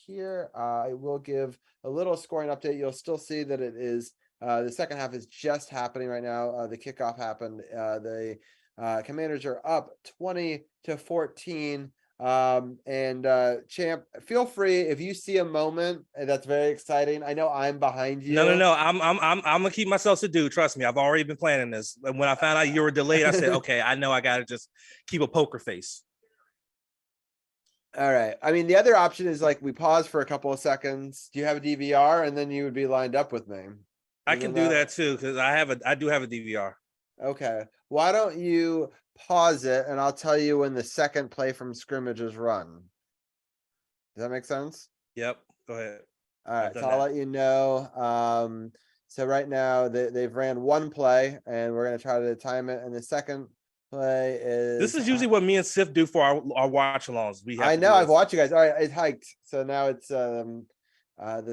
here. I will give a little scoring update. You'll still see that it is the second half is just happening right now. The kickoff happened. The Commanders are up 20-14. Champ, feel free if you see a moment that's very exciting. I know I'm behind you. No. I'm gonna keep myself subdued. Trust me, I've already been planning this. And when I found out you were delayed, I said, okay, I know I gotta just keep a poker face. All right. I mean, the other option is like we pause for a couple of seconds. Do you have a DVR? And then you would be lined up with me. I can do that too because I do have a DVR. Okay. Why don't you pause it and I'll tell you when the second play from scrimmage is run. Does that make sense? Yep. Go ahead. All right. So I'll let you know. So right now they've ran one play and we're going to try to time it. And the second play is. This is usually what me and Sif do for our watch alongs. I know I've watched you guys. All right. It's hiked. So now it's the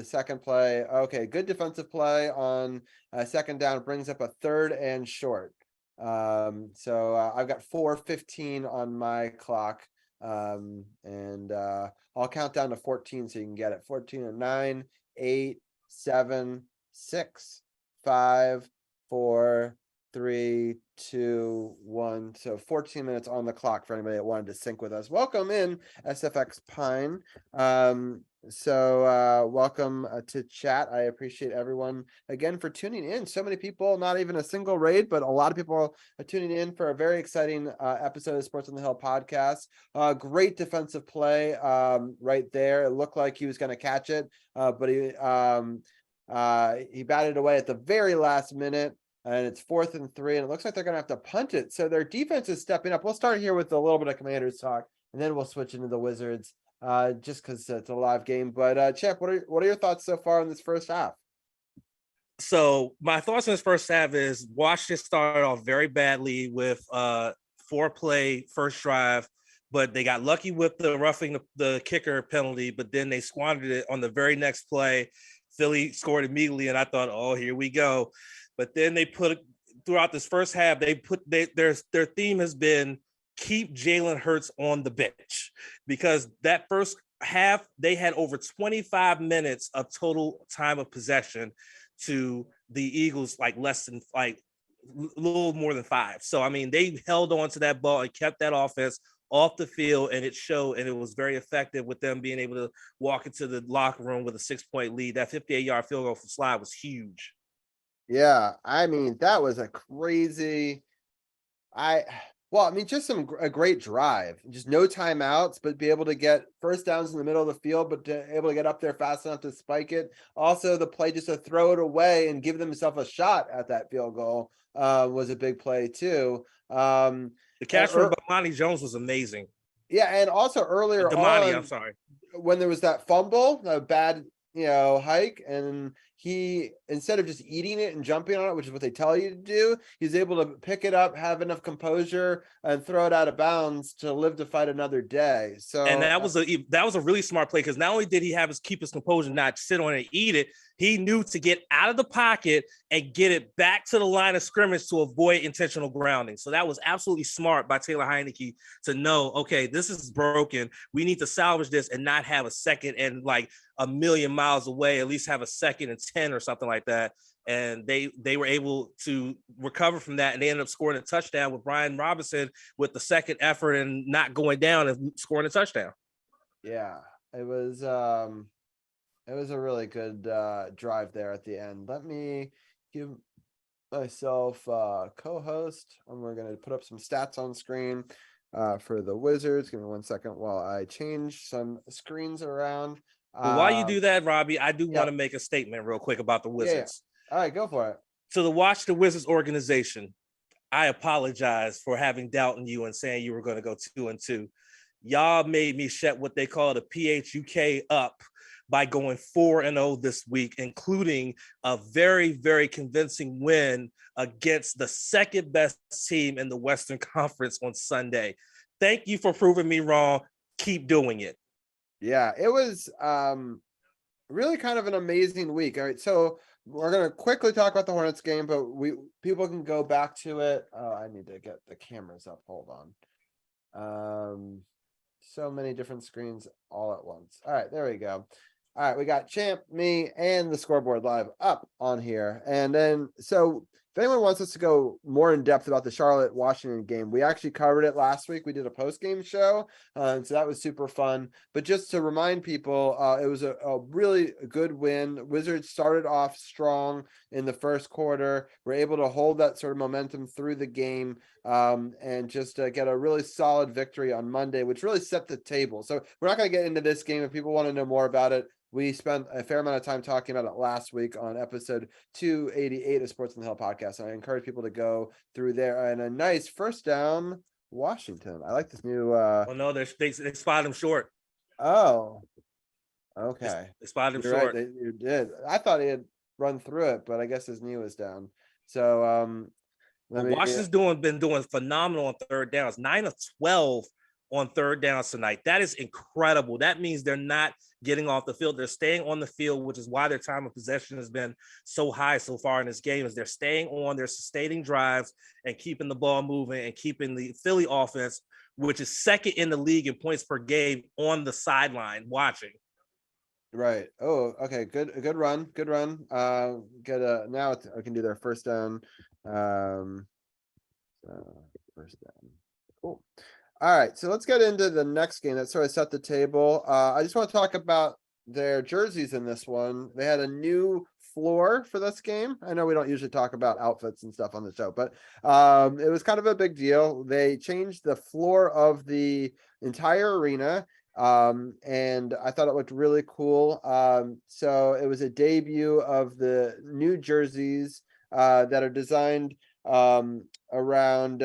second play. Okay. Good defensive play on second down, brings up a third and short. So I've got 4:15 on my clock. And I'll count down to 14 so you can get it. 14 and 9, 8, 7, 6, 5, 4, 3, 2, 1. So 14 minutes on the clock for anybody that wanted to sync with us. Welcome in SFX Pine. Welcome to chat. I appreciate everyone again for tuning in. So many people, not even a single raid, but a lot of people are tuning in for a very exciting episode of Sports on the Hill podcast. Great defensive play right there. It looked like he was going to catch it, but he batted away at the very last minute. And it's 4th and 3, and it looks like they're going to have to punt it. So their defense is stepping up. We'll start here with a little bit of Commanders talk, and then we'll switch into the Wizards. Just because it's a live game. But Champ, what are your thoughts so far in this first half? So my thoughts in this first half is Washington started off very badly with 4-play first drive, but they got lucky with the roughing the kicker penalty, but then they squandered it on the very next play. Philly scored immediately, and I thought, oh, here we go. But then they put throughout this first half, their theme has been keep Jalen Hurts on the bench, because that first half they had over 25 minutes of total time of possession to the Eagles, like less than a little more than 5. So I mean, they held on to that ball and kept that offense off the field, and it showed, and it was very effective with them being able to walk into the locker room with a 6-point lead. That 58-yard field goal from Slide was huge. Yeah, I mean, that was a crazy. Just a great drive, just no timeouts, but be able to get first downs in the middle of the field, but able to get up there fast enough to spike it. Also, the play just to throw it away and give themselves a shot at that field goal was a big play too. The catch from Bomani Jones was amazing. Yeah, and also earlier when there was that fumble, a bad hike, and he, instead of just eating it and jumping on it, which is what they tell you to do, he's able to pick it up, have enough composure, and throw it out of bounds to live to fight another day. So, and that was a really smart play, because not only did he keep his composure, not sit on it and eat it, he knew to get out of the pocket and get it back to the line of scrimmage to avoid intentional grounding. So that was absolutely smart by Taylor Heinicke to know, okay, this is broken. We need to salvage this and not have a second and like a million miles away, at least have a 2nd and 10 or something like that. And they were able to recover from that, and they ended up scoring a touchdown with Brian Robinson with the second effort and not going down and scoring a touchdown. Yeah, it was a really good drive there at the end. Let me give myself co-host, and we're going to put up some stats on screen for the Wizards. Give me 1 second while I change some screens around. Well, while you do that, Robbie, I do want to make a statement real quick about the Wizards. Yeah. All right, go for it. To the Watch the Wizards organization, I apologize for having doubt in you and saying you were going to go 2-2. Y'all made me shut what they call the PHUK up by going 4-0 this week, including a very, very convincing win against the second best team in the Western Conference on Sunday. Thank you for proving me wrong. Keep doing it. Yeah, it was really kind of an amazing week. All right, so we're going to quickly talk about the Hornets game, but people can go back to it. Oh, I need to get the cameras up. Hold on. so many different screens all at once. All right, there we go. All right, we got Champ, me, and the scoreboard live up on here. And then, so if anyone wants us to go more in depth about the Charlotte Washington game, we actually covered it last week. We did a post game show, and so that was super fun. But just to remind people, it was a really good win. Wizards started off strong in the first quarter. We're able to hold that sort of momentum through the game, and just get a really solid victory on Monday, which really set the table. So we're not going to get into this game. If people want to know more about it, we spent a fair amount of time talking about it last week on episode 288 of Sports on the Hill podcast. And I encourage people to go through there. And a nice first down, Washington. I like this new. Oh no, they spotted him short. Oh, okay. They spotted him You're short. Right, you did. I thought he had run through it, but I guess his knee was down. So Washington's been doing phenomenal on third downs. 9 of 12 on third downs tonight. That is incredible. That means they're not getting off the field. They're staying on the field, which is why their time of possession has been so high so far in this game. Is they're staying on, they're sustaining drives and keeping the ball moving and keeping the Philly offense, which is second in the league in points per game, on the sideline watching. Right. Oh, okay. Good run. Good run. Now I can do their first down. First down. Cool. All right, so let's get into the next game that sort of set the table. I just want to talk about their jerseys in this one. They had a new floor for this game. I know we don't usually talk about outfits and stuff on the show, but it was kind of a big deal. They changed the floor of the entire arena, and I thought it looked really cool. So it was a debut of the new jerseys that are designed around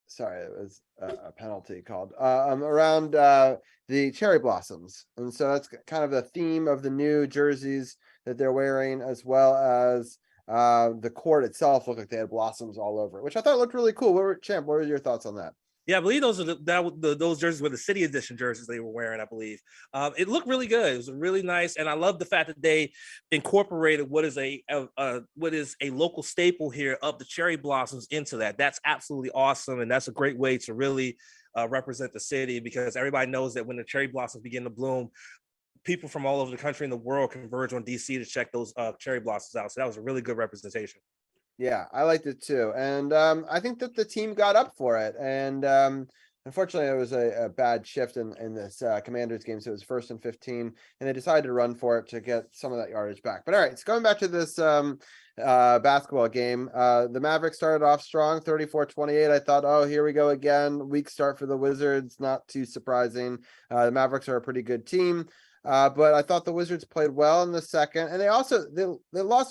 sorry, it was a penalty called around the cherry blossoms. And so that's kind of the theme of the new jerseys that they're wearing, as well as the court itself looked like they had blossoms all over it, which I thought looked really cool. Champ, what were your thoughts on that? Yeah, I believe those are those jerseys were the City Edition jerseys they were wearing, I believe. It looked really good. It was really nice, and I love the fact that they incorporated what is a local staple here of the cherry blossoms into that. That's absolutely awesome, and that's a great way to really represent the city, because everybody knows that when the cherry blossoms begin to bloom, people from all over the country and the world converge on DC to check those cherry blossoms out. So that was a really good representation. Yeah, I liked it too. And I think that the team got up for it. And unfortunately, it was a bad shift in this Commanders game. So it was 1st and 15, and they decided to run for it to get some of that yardage back. But all right, so going back to this basketball game, the Mavericks started off strong, 34-28. I thought, oh, here we go again. Weak start for the Wizards. Not too surprising. The Mavericks are a pretty good team. But I thought the Wizards played well in the second, and they lost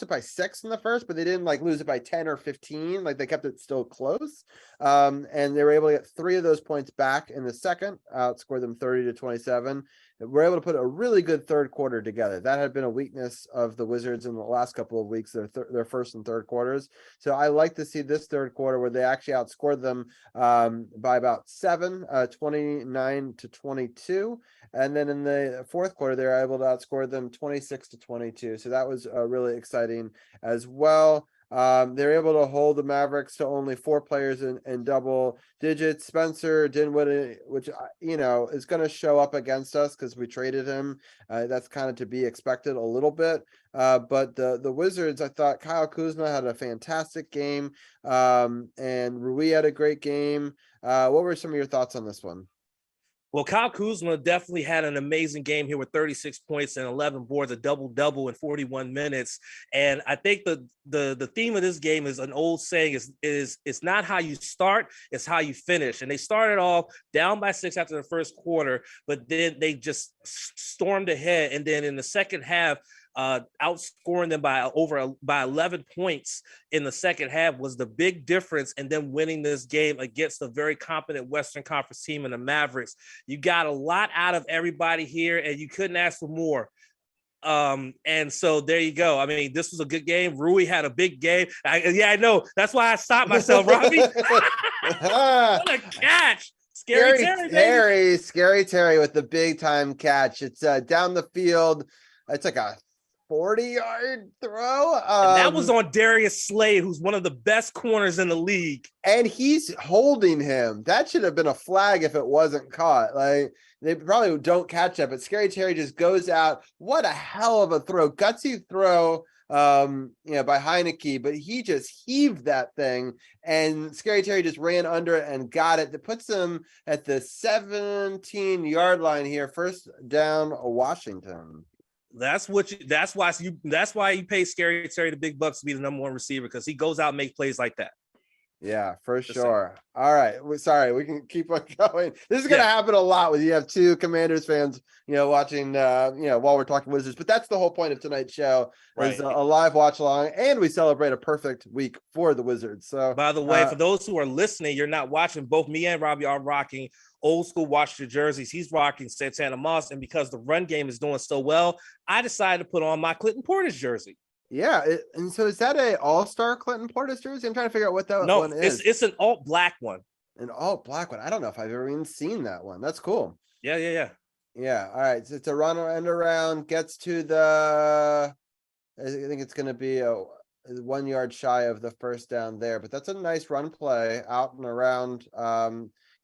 it by 6 in the first, but they didn't like lose it by 10 or 15. Like they kept it still close. And they were able to get 3 of those points back in the second, outscored them 30-27. We're able to put a really good third quarter together. That had been a weakness of the Wizards in the last couple of weeks, their first and third quarters. So I like to see this third quarter where they actually outscored them by about 7, 29-22. And then in the fourth quarter, they were able to outscore them 26-22. So that was really exciting as well. They're able to hold the Mavericks to only 4 players in double digits. Spencer Dinwiddie, which, is going to show up against us because we traded him. That's kind of to be expected a little bit. But the Wizards, I thought Kyle Kuzma had a fantastic game. And Rui had a great game. What were some of your thoughts on this one? Well, Kyle Kuzma definitely had an amazing game here with 36 points and 11 boards, a double-double in 41 minutes. And I think the theme of this game is an old saying, is it's not how you start, it's how you finish. And they started off down by 6 after the first quarter, but then they just stormed ahead. And then in the second half, outscoring them by 11 points in the second half was the big difference, and then winning this game against a very competent Western Conference team in the Mavericks. You got a lot out of everybody here, and you couldn't ask for more. And so there you go. I mean, this was a good game. Rui had a big game. I know. That's why I stopped myself, Robbie. What a catch. Scary Terry with the big time catch. It's down the field. It's like a 40-yard throw. And that was on Darius Slade, who's one of the best corners in the league. And he's holding him. That should have been a flag if it wasn't caught. Like, they probably don't catch that, but Scary Terry just goes out. What a hell of a throw. Gutsy throw by Heineke, but he just heaved that thing, and Scary Terry just ran under it and got it. That puts him at the 17-yard line here. First down, Washington. That's why you pay Scary Terry the big bucks to be the number one receiver, because he goes out and makes plays like that. Yeah, for sure. All right. Sorry, we can keep on going. This is going to happen a lot when you have two Commanders fans, watching, while we're talking Wizards. But that's the whole point of tonight's show, is a live watch along, and we celebrate a perfect week for the Wizards. So, by the way, for those who are listening, you're not watching. Both me and Robbie are rocking old school Washington jerseys. He's rocking Santana Moss, and because the run game is doing so well, I decided to put on my Clinton Portis jersey. Yeah, and so is that a all-star Clinton Portis jersey? I'm trying to figure out what that one is. It's an alt black one. An alt black one. I don't know if I've ever even seen that one. That's cool. Yeah. All right, so it's a run end around, gets to the. I think it's going to be a 1 yard shy of the first down there, but that's a nice run play out and around.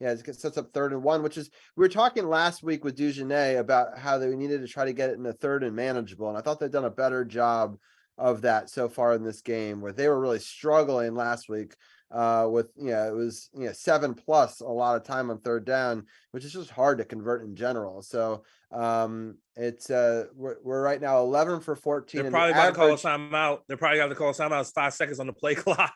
It sets up 3rd and 1, which is, we were talking last week with Dugenet about how they needed to try to get it in the 3rd and manageable, and I thought they'd done a better job of that so far in this game, where they were really struggling last week with it was 7+ a lot of time on 3rd down, which is just hard to convert in general. So it's we're right now 11 for 14. They're probably about to call a timeout. They're probably going to call a timeout. It's 5 seconds on the play clock.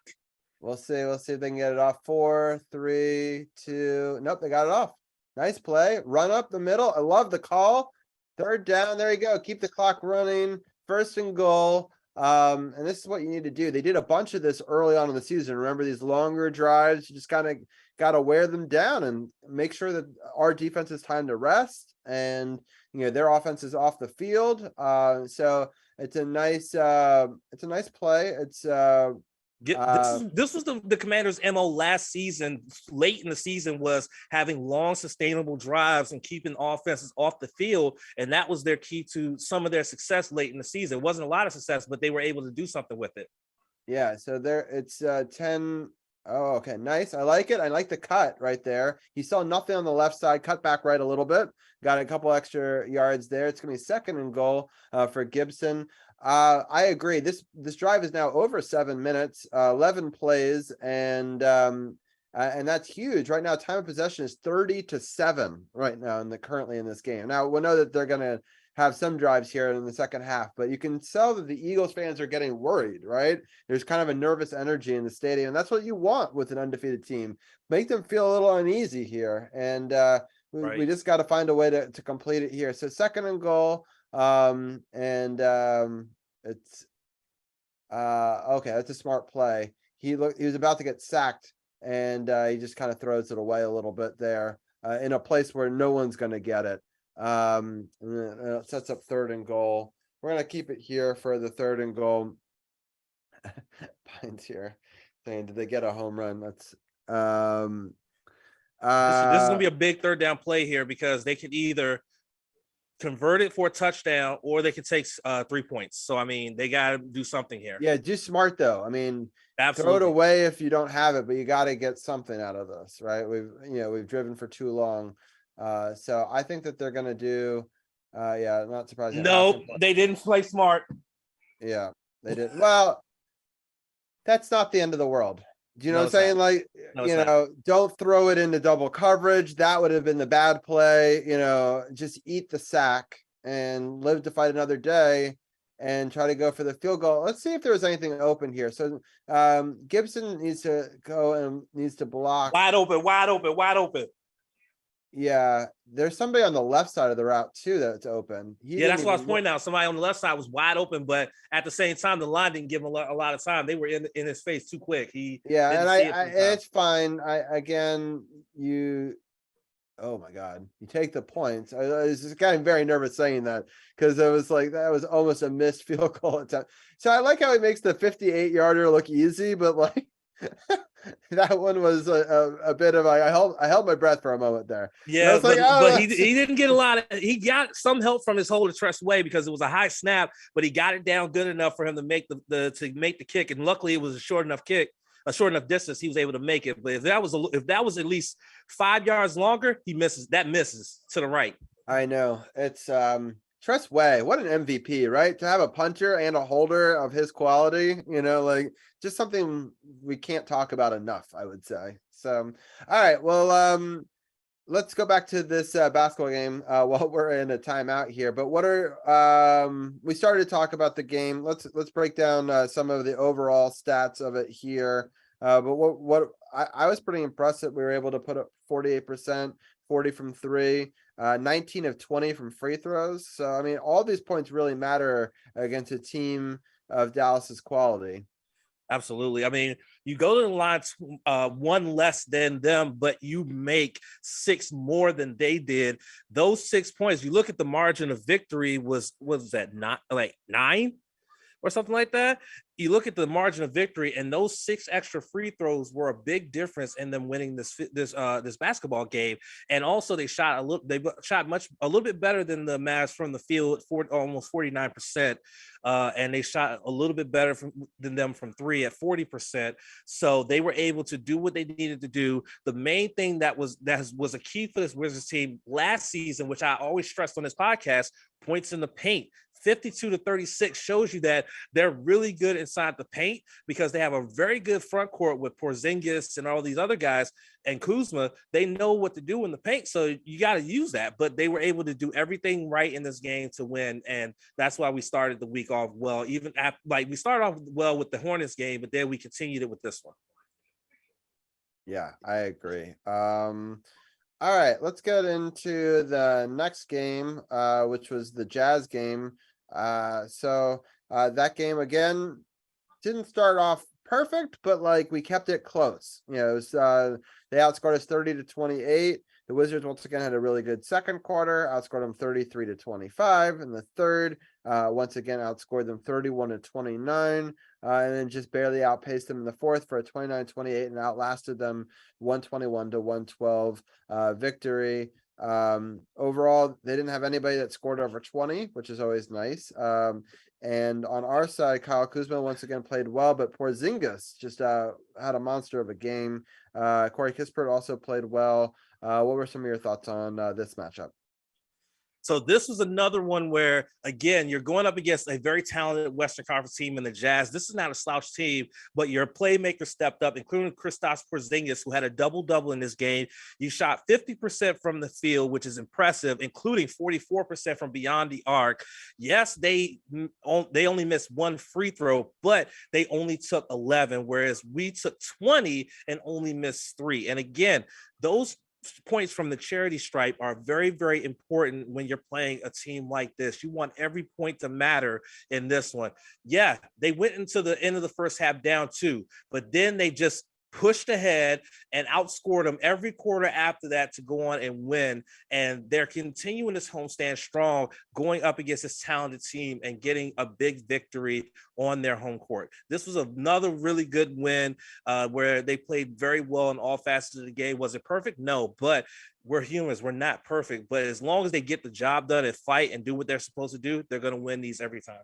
We'll see if they can get it off. 4, 3, 2. Nope, they got it off. Nice play. Run up the middle. I love the call. 3rd down. There you go. Keep the clock running. 1st and goal. And this is what you need to do. They did a bunch of this early on in the season. Remember, these longer drives, you just kind of got to wear them down and make sure that our defense has time to rest, and their offense is off the field. So it's a nice play. It's this was the Commanders' MO last season. Late in the season was having long, sustainable drives and keeping offenses off the field, and that was their key to some of their success late in the season. It wasn't a lot of success, but they were able to do something with it. Yeah, so there it's 10. Oh, okay, nice. I like it. I like the cut right there. He saw nothing on the left side, cut back right a little bit, got a couple extra yards there. It's gonna be 2nd and goal for Gibson. I agree. This drive is now over 7 minutes, 11 plays, and that's huge. Right now, time of possession is 30-7 right now currently in this game. Now, we know that they're going to have some drives here in the second half, but you can tell that the Eagles fans are getting worried, right? There's kind of a nervous energy in the stadium, and that's what you want with an undefeated team. Make them feel a little uneasy here, and we just got to find a way to complete it here. So 2nd and goal. It's okay. That's a smart play. He was about to get sacked, and he just kind of throws it away a little bit there in a place where no one's going to get it. And it sets up 3rd and goal. We're going to keep it here for the 3rd and goal. Pines here saying, did they get a home run? That's this is going to be a big 3rd down play here, because they could either convert it for a touchdown or they could take 3 points. So, I mean, they got to do something here. Yeah, do smart, though. I mean, absolutely. Throw it away if you don't have it, but you got to get something out of this, right? We've driven for too long. So I think that they're going to do, not surprising. No, they didn't play smart. Yeah, they did. Well, that's not the end of the world. Do you know what I'm saying? Like, don't throw it into double coverage. That would have been the bad play. Just eat the sack and live to fight another day and try to go for the field goal. Let's see if there was anything open here. So Gibson needs to go and needs to block. Wide open. Yeah, there's somebody on the left side of the route too that's open. That's what I was pointing out. Somebody on the left side was wide open, but at the same time, the line didn't give him a lot of time. They were in his face too quick. It's fine. Oh my God, you take the points. I was just getting very nervous saying that, because it was like that was almost a missed field goal attempt. So I like how he makes the 58-yarder look easy, but like That one was a bit of I held my breath for a moment there. And I Yeah, was like, but oh, he didn't get a lot of. He got some help from his holder trust way because it was a high snap, but he got it down good enough for him to make the kick, and luckily it was a short enough kick, a short enough distance. He was able to make it. But if that was at least 5 yards longer, he misses. That misses to the right. I know it's Tress Way. What an MVP, right? To have a punter and a holder of his quality, like just something we can't talk about enough, I would say. So, all right, well, let's go back to this basketball game while we're in a timeout here. But what are we started to talk about the game? Let's break down some of the overall stats of it here. But what I was pretty impressed that we were able to put up 48%, 40 from three, 19 of 20 from free throws. So I mean, all these points really matter against a team of Dallas's quality. Absolutely. I mean, you go to the line one less than them, but you make 6 more than they did. Those 6 points, you look at the margin of victory was that not like 9 or something like that. You look at the margin of victory, and those 6 extra free throws were a big difference in them winning this basketball game. And also, they shot a little bit better than the Mavs from the field, almost 49%, and they shot a little bit better than them from three at 40%. So they were able to do what they needed to do. The main thing that was a key for this Wizards team last season, which I always stressed on this podcast, points in the paint. 52-36 shows you that they're really good inside the paint because they have a very good front court with Porzingis and all these other guys and Kuzma. They know what to do in the paint, so you got to use that. But they were able to do everything right in this game to win, and that's why we started the week off well. Even we started off well with the Hornets game, but then we continued it with this one. Yeah, I agree. All right, let's get into the next game, which was the Jazz game. So that game again didn't start off perfect, but we kept it close. It was, they outscored us 30-28. The Wizards once again had a really good second quarter, outscored them 33-25. In the third, once again outscored them 31-29. And then just barely outpaced them in the fourth for a 29-28 and outlasted them 121-112 victory. Overall, they didn't have anybody that scored over 20, which is always nice. And on our side, Kyle Kuzma once again played well, but Porzingis just had a monster of a game. Corey Kispert also played well. What were some of your thoughts on this matchup? So this was another one where, again, you're going up against a very talented Western Conference team in the Jazz. This is not a slouch team, but your playmaker stepped up, including Kristaps Porzingis, who had a double-double in this game. You shot 50% from the field, which is impressive, including 44% from beyond the arc. Yes, they only missed 1 free throw, but they only took 11, whereas we took 20 and only missed 3. And again, those points from the charity stripe are very, very important when you're playing a team like this. You want every point to matter in this one. Yeah, they went into the end of the first half down 2, but then they just pushed ahead and outscored them every quarter after that to go on and win. And they're continuing this homestand strong, going up against this talented team and getting a big victory on their home court. This was another really good win where they played very well in all facets of the game. Was it perfect? No, but we're humans. We're not perfect. But as long as they get the job done and fight and do what they're supposed to do, they're going to win these every time.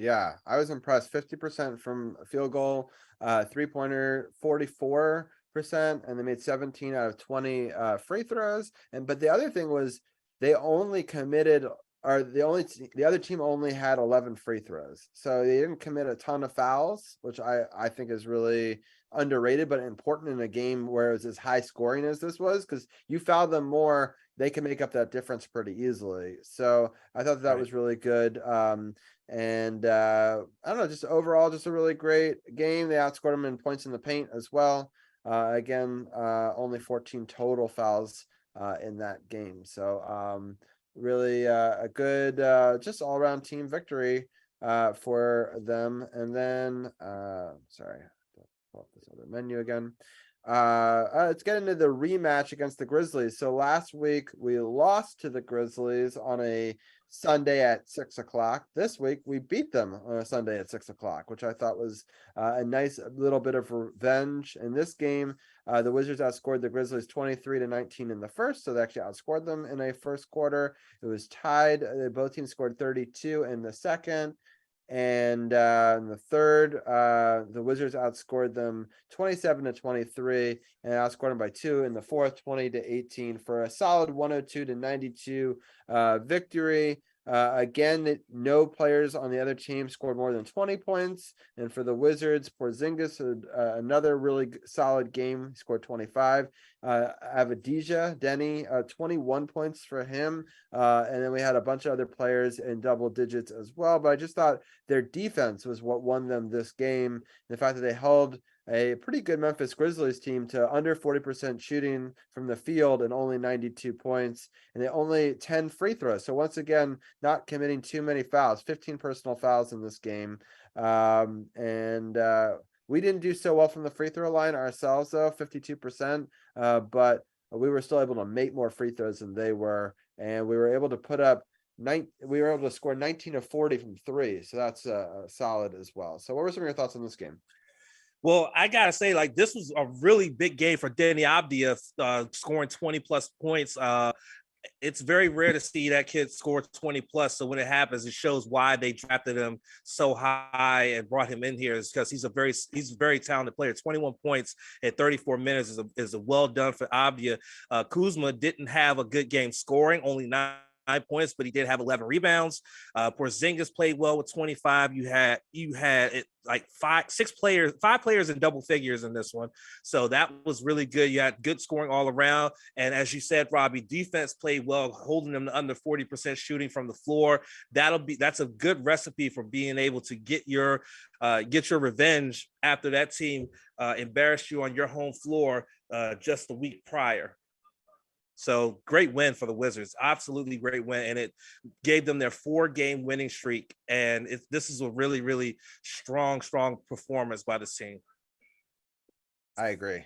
Yeah, I was impressed. 50% from field goal, 3-pointer, 44%, and they made 17 out of 20 free throws. But the other thing was they only committed, or the other team only had 11 free throws. So they didn't commit a ton of fouls, which I think is really underrated, but important in a game where it was as high scoring as this was, because you foul them more, they can make up that difference pretty easily. So I thought that was really good. And I don't know, just overall, just a really great game. They outscored them in points in the paint as well. Again, only 14 total fouls in that game. So really a good, just all around team victory for them. And then, sorry, pull up this other menu again. Let's get into the rematch against the Grizzlies. So last week we lost to the Grizzlies on a Sunday at 6 o'clock. This week we beat them on a Sunday at 6 o'clock, which I thought was a nice little bit of revenge. In this game, the Wizards outscored the Grizzlies 23-19 in the first, so they actually outscored them in a first quarter. It was tied. Both teams scored 32 in the second. And in the third, the Wizards outscored them 27-23 and outscored them by 2 in the fourth, 20-18 for a solid 102-92 victory. Again, no players on the other team scored more than 20 points. And for the Wizards, Porzingis had another really solid game. He scored 25. Avdija, Denny, 21 points for him. And then we had a bunch of other players in double digits as well. But I just thought their defense was what won them this game. The fact that they held a pretty good Memphis Grizzlies team to under 40% shooting from the field and only 92 points, and they only 10 free throws. So once again, not committing too many fouls, 15 personal fouls in this game. We didn't do so well from the free throw line ourselves, though, 52%, but we were still able to make more free throws than they were, and we were able to put up we were able to score 19 of 40 from three, so that's solid as well. So what were some of your thoughts on this game? Well, I gotta say, like, this was a really big game for Denny Abdia, scoring 20 plus points. It's very rare to see that kid score 20 plus. So when it happens, it shows why they drafted him so high and brought him in here, is because he's a very talented player. 21 points at 34 minutes is a well done for Abdia. Kuzma didn't have a good game scoring, only 9 points, but he did have 11 rebounds. Porzingis played well with 25. You had it like five players in double figures in this one. So that was really good. You had good scoring all around. And as you said, Robbie, defense played well, holding them to under 40% shooting from the floor. That's a good recipe for being able to get your revenge after that team embarrassed you on your home floor just the week prior. So great win for the Wizards, absolutely great win, and it gave them their 4-game winning streak. And this is a really, really strong performance by the team. I agree.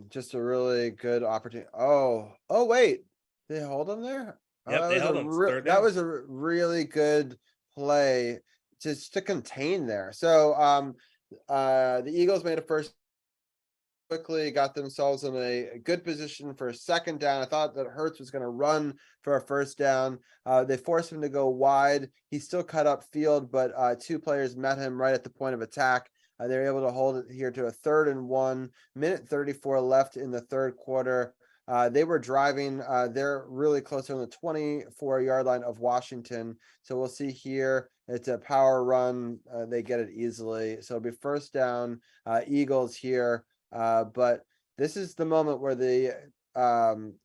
Just a really good opportunity. Oh, wait, they hold them there. Yep, That was a really good play just to contain there. So, the Eagles made a first. Quickly got themselves in a good position for a second down. I thought that Hurts was going to run for a first down. They forced him to go wide. He still cut up field, but 2 players met him right at the point of attack. They were able to hold it here to a 3rd and 1, minute 34 left in the third quarter. They were driving. They're really close on the 24-yard line of Washington. So we'll see here. It's a power run. They get it easily. So it'll be first down. Eagles here. But this is the moment where the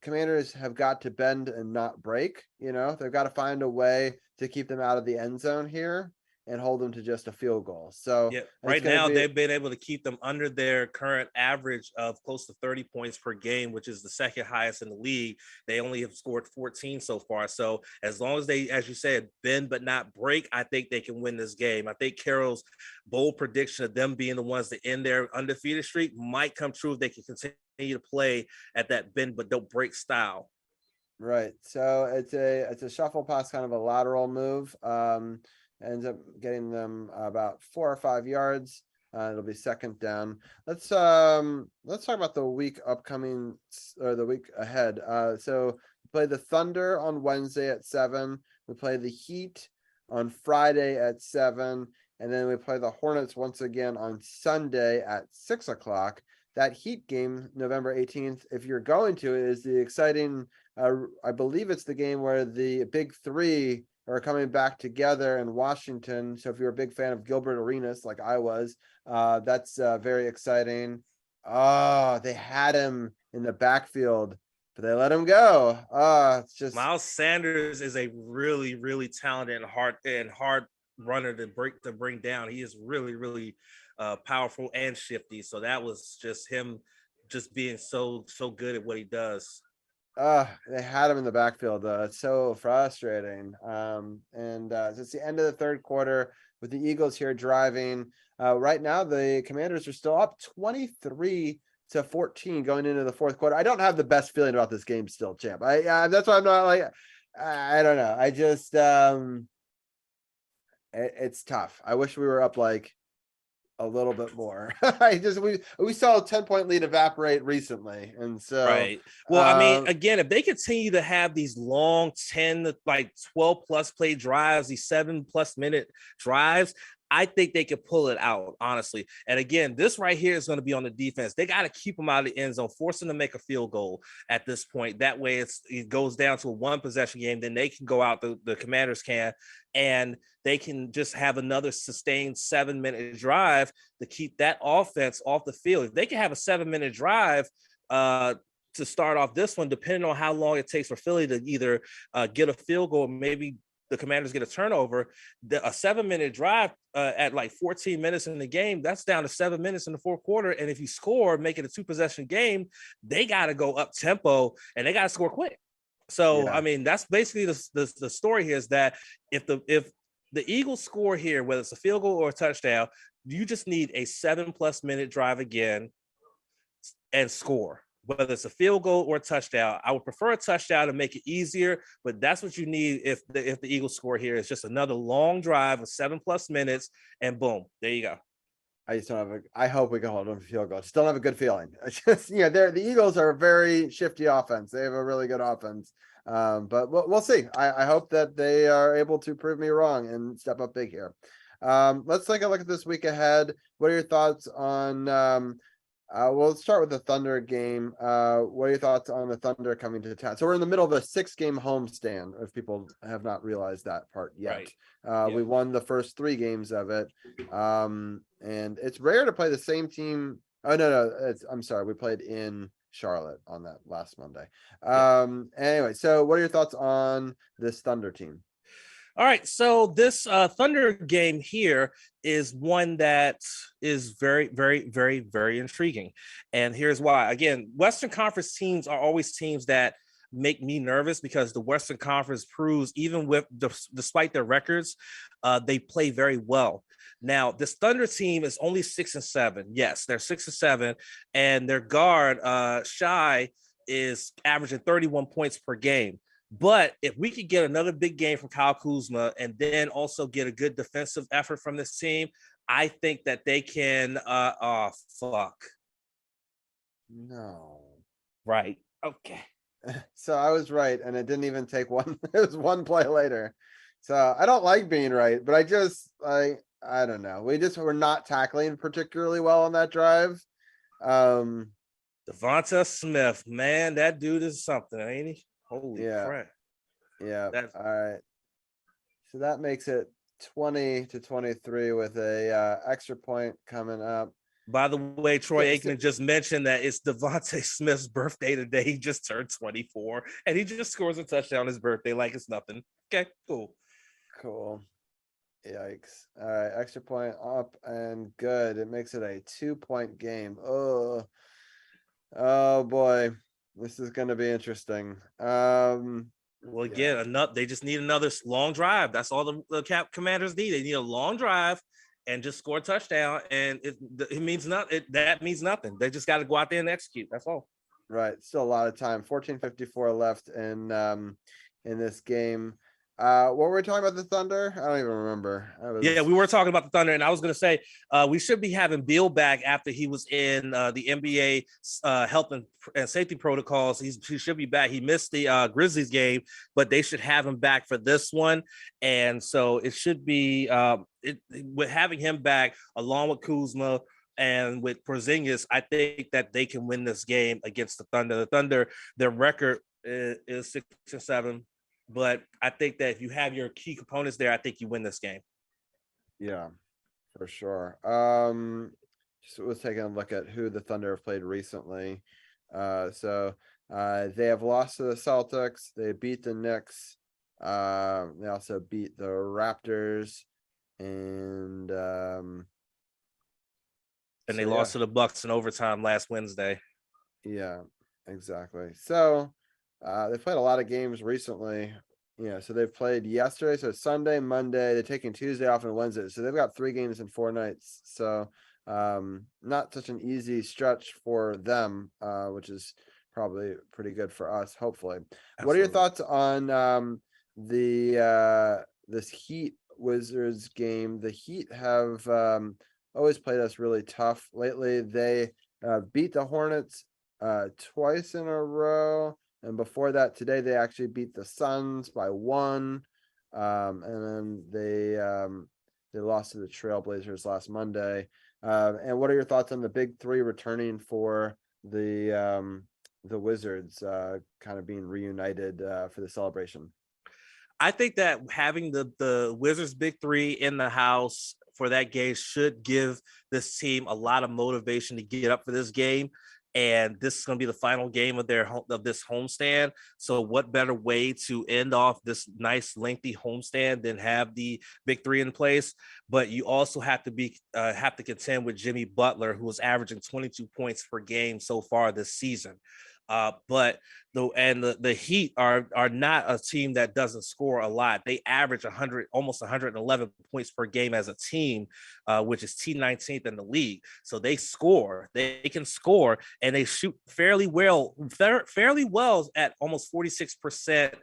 Commanders have got to bend and not break. They've got to find a way to keep them out of the end zone here and hold them to just a field goal. So yeah, right now they've been able to keep them under their current average of close to 30 points per game, which is the second highest in the league. They only have scored 14 so far. So as long as they, as you said, bend but not break, I think they can win this game. I think Carroll's bold prediction of them being the ones to end their undefeated streak might come true if they can continue to play at that bend but don't break style. Right. So it's a shuffle pass, kind of a lateral move. Ends up getting them about 4 or 5 yards. It'll be second down. Let's talk about the week upcoming, or the week ahead. So we play the Thunder on Wednesday at 7. We play the Heat on Friday at 7, and then we play the Hornets once again on Sunday at 6 o'clock. That Heat game, November 18th, if you're going to, is the exciting. I believe it's the game where the big three are coming back together in Washington. So if you're a big fan of Gilbert Arenas, like I was, that's very exciting. Oh, they had him in the backfield, but they let him go. It's just Miles Sanders is a really, really talented and hard runner to bring down. He is really, really powerful and shifty. So that was just him just being so good at what he does. They had him in the backfield. It's so frustrating. It's the end of the third quarter with the Eagles here driving. Right now, the Commanders are still up 23-7 14 going into the fourth quarter. I don't have the best feeling about this game still, champ. That's why I'm not like, I don't know. I just, it's tough. I wish we were up like a little bit more. We saw a 10-point lead evaporate recently. And so, right. Well, I mean, again, if they continue to have these long 10 to like 12 plus play drives, these 7+ minute drives, I think they could pull it out, honestly. And again, this right here is going to be on the defense. They got to keep them out of the end zone, force them to make a field goal at this point. That way it goes down to a 1 possession game. Then they can go out, the Commanders can, and they can just have another sustained 7-minute drive to keep that offense off the field. If they can have a 7-minute drive to start off this one, depending on how long it takes for Philly to either get a field goal, or maybe the Commanders get a turnover, a 7-minute drive at like 14 minutes in the game, that's down to 7 minutes in the fourth quarter. And if you score, make it a 2-possession game, they got to go up tempo and they got to score quick. So, I mean, that's basically the story here, is that if the Eagles score here, whether it's a field goal or a touchdown, you just need a 7+ minute drive again and score. Whether it's a field goal or a touchdown, I would prefer a touchdown to make it easier, but that's what you need if the Eagles score here. Is just another long drive of 7+ minutes, and boom, there you go. I just don't have I hope we can hold them to field goal. Still have a good feeling. It's just, the Eagles are a very shifty offense. They have a really good offense. But we'll see. I hope that they are able to prove me wrong and step up big here. Let's take a look at this week ahead. What are your thoughts on we'll start with the Thunder game. What are your thoughts on the Thunder coming to town? So we're in the middle of a 6-game homestand, if people have not realized that part yet. Right. We won the first 3 games of it. And it's rare to play the same team. Oh, no. I'm sorry. We played in Charlotte on that last Monday. Anyway, so what are your thoughts on this Thunder team? All right, so this Thunder game here is one that is very, very, very, very intriguing. And here's why. Again, Western Conference teams are always teams that make me nervous, because the Western Conference proves, even with despite their records, they play very well. Now, this Thunder team is only 6-7. Yes, they're 6-7, and their guard, Shai, is averaging 31 points per game. But if we could get another big game from Kyle Kuzma, and then also get a good defensive effort from this team, I think that they can. No. Right. Okay. So I was right, and it didn't even take one. It was one play later. So I don't like being right, but I don't know. We're not tackling particularly well on that drive. Devonta Smith, man, that dude is something, ain't he? Holy crap. Yeah. All right. So that makes it 20-23 with a extra point coming up. By the way, Troy Aikman just mentioned that it's Devonta Smith's birthday today. He just turned 24, and he just scores a touchdown on his birthday like it's nothing. Okay, cool. Yikes. All right, extra point up and good. It makes it a 2-point game. Oh boy. This is going to be interesting. Well, again, they just need another long drive. That's all the Commanders need. They need a long drive and just score a touchdown, and it means nothing. That means nothing. They just got to go out there and execute. That's all. Right. Still a lot of time. 14:54 left in this game. What were we talking about, the Thunder? I don't even remember. We were talking about the Thunder, and I was going to say we should be having Bill back after he was in the NBA health and safety protocols. He should be back. He missed the Grizzlies game, but they should have him back for this one. And so it should be with having him back along with Kuzma and with Porzingis, I think that they can win this game against the Thunder. The Thunder, their record is 6-7. But I think that if you have your key components there, I think you win this game. Yeah, for sure. Just was taking a look at who the Thunder have played recently. So they have lost to the Celtics. They beat the Knicks. They also beat the Raptors, and they lost to the Bucks in overtime last Wednesday. Yeah, exactly. So they played a lot of games recently. So they've played yesterday. So it's Sunday, Monday. They're taking Tuesday off and Wednesday. So they've got 3 games in 4 nights. So Not such an easy stretch for them, which is probably pretty good for us, hopefully. What are your Absolutely. thoughts on this Heat Wizards game? The Heat have always played us really tough lately. They beat the Hornets twice in a row, and before that today they actually beat the Suns by 1. And then they lost to the Trailblazers last Monday. And what are your thoughts on the big three returning for the Wizards, kind of being reunited for the celebration? I think that having the Wizards big three in the house for that game should give this team a lot of motivation to get up for this game. And this is going to be the final game of this homestand. So, what better way to end off this nice lengthy homestand than have the big three in place? But you also have to contend with Jimmy Butler, who is averaging 22 points per game so far this season. But the Heat are not a team that doesn't score a lot. They average 100, almost 111 points per game as a team, which is T19th in the league. So they score. They can score, and they shoot fairly well at almost 46%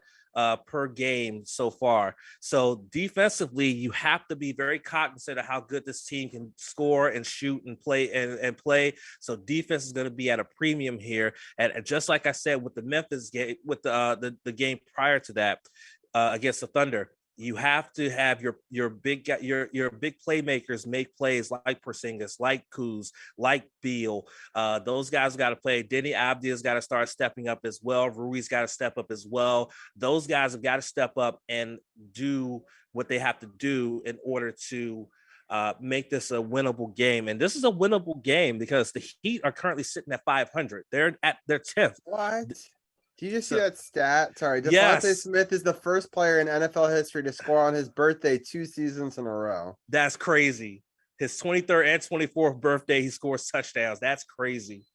per game so far. So defensively, you have to be very cognizant of how good this team can score and shoot and play and play. So defense is going to be at a premium here. And just like I said with the Memphis game, with the game prior to that against the Thunder, you have to have your big playmakers make plays like Porzingis, like Kuz, like Beal. Those guys got to play. Denny Abdia's got to start stepping up as well. Rui's got to step up as well. Those guys have got to step up and do what they have to do in order to make this a winnable game. And this is a winnable game because the Heat are currently sitting at 500. They're at their 10th. What? Do you just see So, that stat? Sorry, Devontae yes, Smith is the first player in NFL history to score on his birthday 2 seasons in a row. that's crazy. His 23rd and 24th birthday, he scores touchdowns. That's crazy.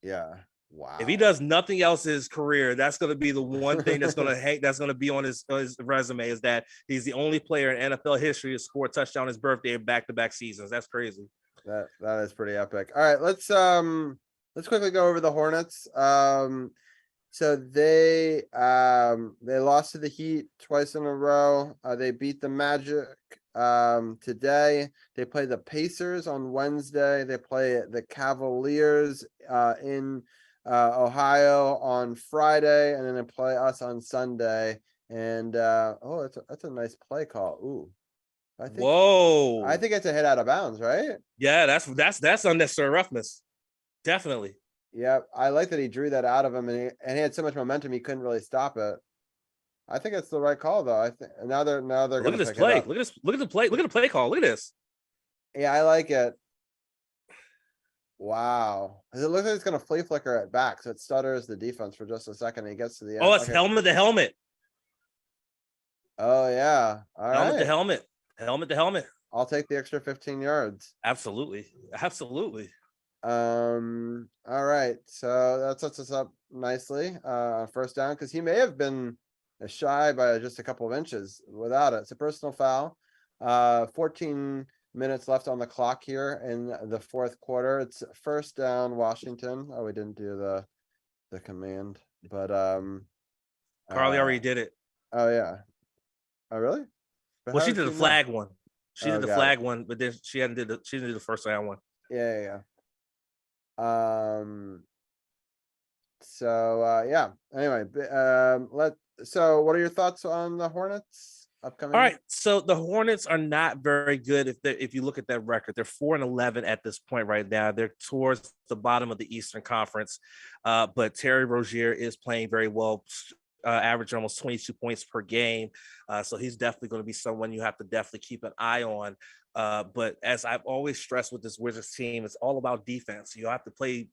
Yeah. Wow. If he does nothing else in his career, that's going to be the one thing that's going to be on his resume, is that he's the only player in NFL history to score a touchdown on his birthday in back-to-back seasons. That's crazy. That is pretty epic. All right, let's quickly go over the Hornets. So they lost to the Heat twice in a row. They beat the Magic today. They play the Pacers on Wednesday. They play the Cavaliers in Ohio on Friday, and then they play us on Sunday. And that's a nice play call. Ooh, Whoa! I think it's a hit out of bounds, right? Yeah, that's unnecessary roughness. Definitely. Yeah, I like that he drew that out of him, and he had so much momentum he couldn't really stop it. I think it's the right call, though. I think now they're Look gonna at this pick play. it up. Look at this. Look at the play. Look at the play call. Look at this. Yeah, I like it. Wow, it looks like it's gonna flea flicker it back, so it stutters the defense for just a second. And he gets to the end. Oh, it's Okay. helmet to helmet. Oh yeah. All Helmet to right. helmet. Helmet to helmet. I'll take the extra 15 yards. Absolutely. Absolutely. All right. So that sets us up nicely. First down, because he may have been shy by just a couple of inches without it. It's a personal foul. 14 minutes left on the clock here in the fourth quarter. It's first down, Washington. Oh, we didn't do the command, but Carly already did it. Oh yeah. Oh really? But Well, how she did did the know? flag one. She did the got flag it. one, but then she didn't do the first down one. Yeah. So yeah. Anyway, so what are your thoughts on the Hornets upcoming? All right. So the Hornets are not very good if you look at that record. They're 4-11 at this point right now. They're towards the bottom of the Eastern Conference. But Terry Rozier is playing very well. Averaging almost 22 points per game. So he's definitely going to be someone you have to definitely keep an eye on. But as I've always stressed with this Wizards team, it's all about defense. You have to play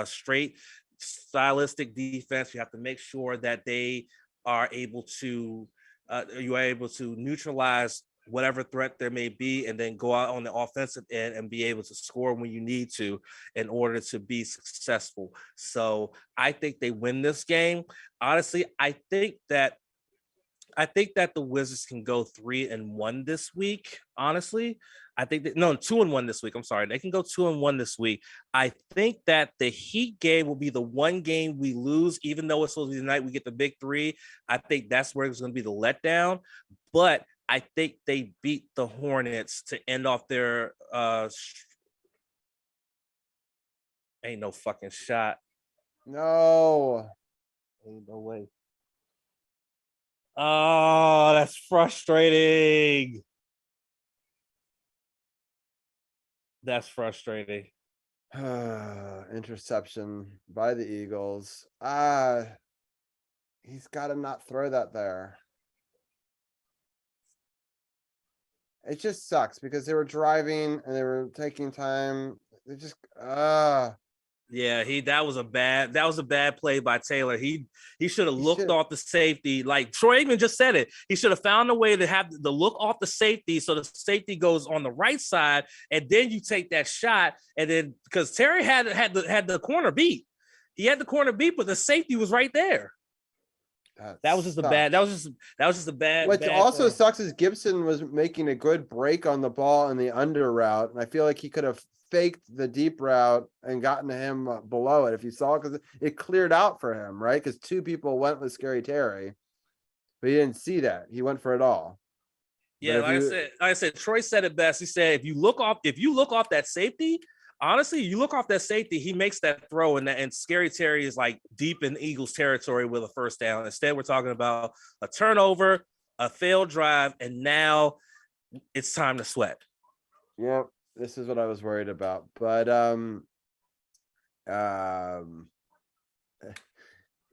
straight, stylistic defense. You have to make sure that they are able to, you are able to neutralize whatever threat there may be, and then go out on the offensive end and be able to score when you need to in order to be successful. So I think they win this game. Honestly, I think that I think that the Wizards can go 3-1 this week. Honestly, I think that 2-1 this week. I'm sorry, they can go 2-1 this week. I think that the Heat game will be the one game we lose, even though it's supposed to be the night we get the big three. I think that's where it's going to be the letdown. But I think they beat the Hornets to end off their. Ain't no fucking shot. No. Ain't no way. Oh, that's frustrating. That's frustrating. Interception by the Eagles. He's got to not throw that there. It just sucks because they were driving and they were taking time. They just Yeah, that was a bad play by Taylor. He should have looked off the safety. Like Troy Aikman just said it. He should have found a way to have the look off the safety so the safety goes on the right side, and then you take that shot. And then because Terry had the corner beat, he had the corner beat, but the safety was right there. That was just a bad. That was just a bad. What bad also throw. sucks is Gibson was making a good break on the ball in the under route, and I feel like he could have faked the deep route and gotten to him below it if you saw it, because it cleared out for him, right? Because two people went with Scary Terry, but he didn't see that. He went for it all. Yeah, like I said, Troy said it best. He said, if you look off that safety, honestly, you look off that safety, he makes that throw, and Scary Terry is like deep in Eagles territory with a first down. Instead, we're talking about a turnover, a failed drive, and now it's time to sweat. Yep, this is what I was worried about. But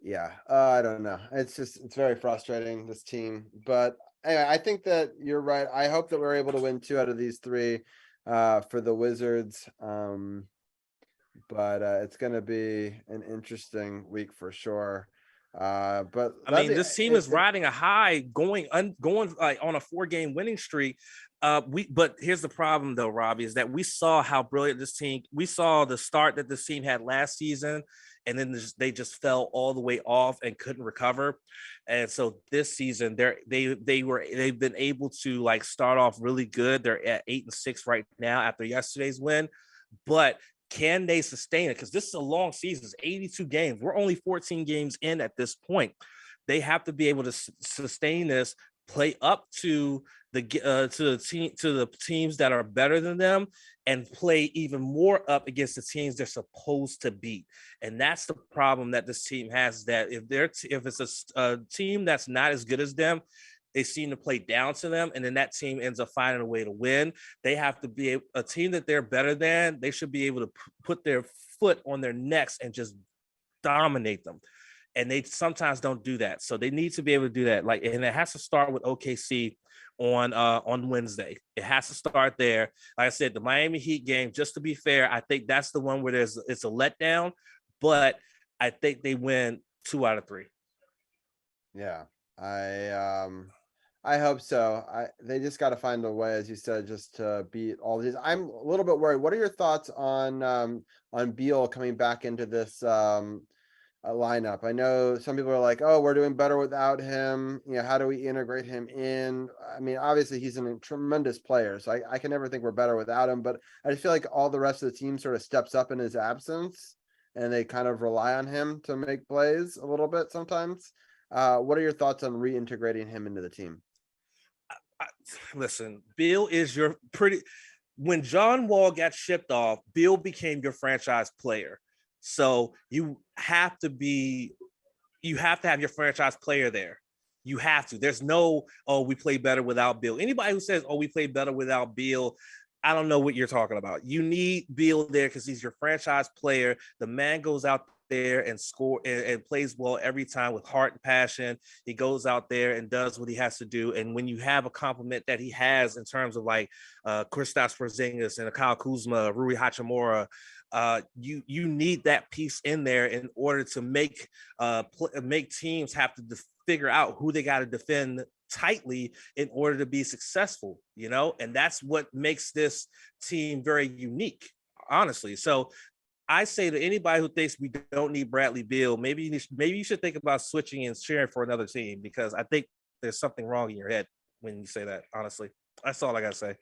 yeah, I don't know. It's very frustrating, this team. But anyway, I think that you're right. I hope that we're able to win 2 out of these 3 for the Wizards. But it's going to be an interesting week for sure. But I mean, this team is riding a high, going like on a 4-game winning streak. But here's the problem though, Robbie, is that we saw how brilliant this team. We saw the start that this team had last season, and then they just fell all the way off and couldn't recover. And so this season, they've been able to like start off really good. They're at 8-6 right now after yesterday's win, but can they sustain it? Because this is a long season, it's 82 games. We're only 14 games in at this point. They have to be able to sustain this, play up to the teams that are better than them, and play even more up against the teams they're supposed to beat. And that's the problem that this team has. That if it's a team that's not as good as them, they seem to play down to them, and then that team ends up finding a way to win. They have to be a team that they're better than. They should be able to put their foot on their necks and just dominate them. And they sometimes don't do that. So they need to be able to do that. Like, and it has to start with OKC on Wednesday. It has to start there. Like I said, the Miami Heat game, just to be fair, I think that's the one where it's a letdown, but I think they win 2 out of 3. Yeah. I hope so. They just got to find a way, as you said, just to beat all these. I'm a little bit worried. What are your thoughts on Beal coming back into this lineup? I know some people are like, "Oh, we're doing better without him. You know, how do we integrate him in?" I mean, obviously he's a tremendous player, so I can never think we're better without him. But I feel like all the rest of the team sort of steps up in his absence, and they kind of rely on him to make plays a little bit sometimes. What are your thoughts on reintegrating him into the team? Listen, Bill is your when John Wall got shipped off, Bill became your franchise player. So you have to have your franchise player there. You have to. There's no, oh, we play better without Bill. Anybody who says, oh, we play better without Bill, I don't know what you're talking about. You need Bill there because he's your franchise player. The man goes out there and score and plays well every time with heart and passion. He goes out there and does what he has to do. And when you have a compliment that he has in terms of like Kristaps Porzingis and Kyle Kuzma, Rui Hachimura, you need that piece in there in order to make teams have to figure out who they got to defend tightly in order to be successful, and that's what makes this team very unique, honestly. So I say to anybody who thinks we don't need Bradley Beal, maybe you should think about switching and cheering for another team, because I think there's something wrong in your head when you say that. Honestly, that's all I gotta say.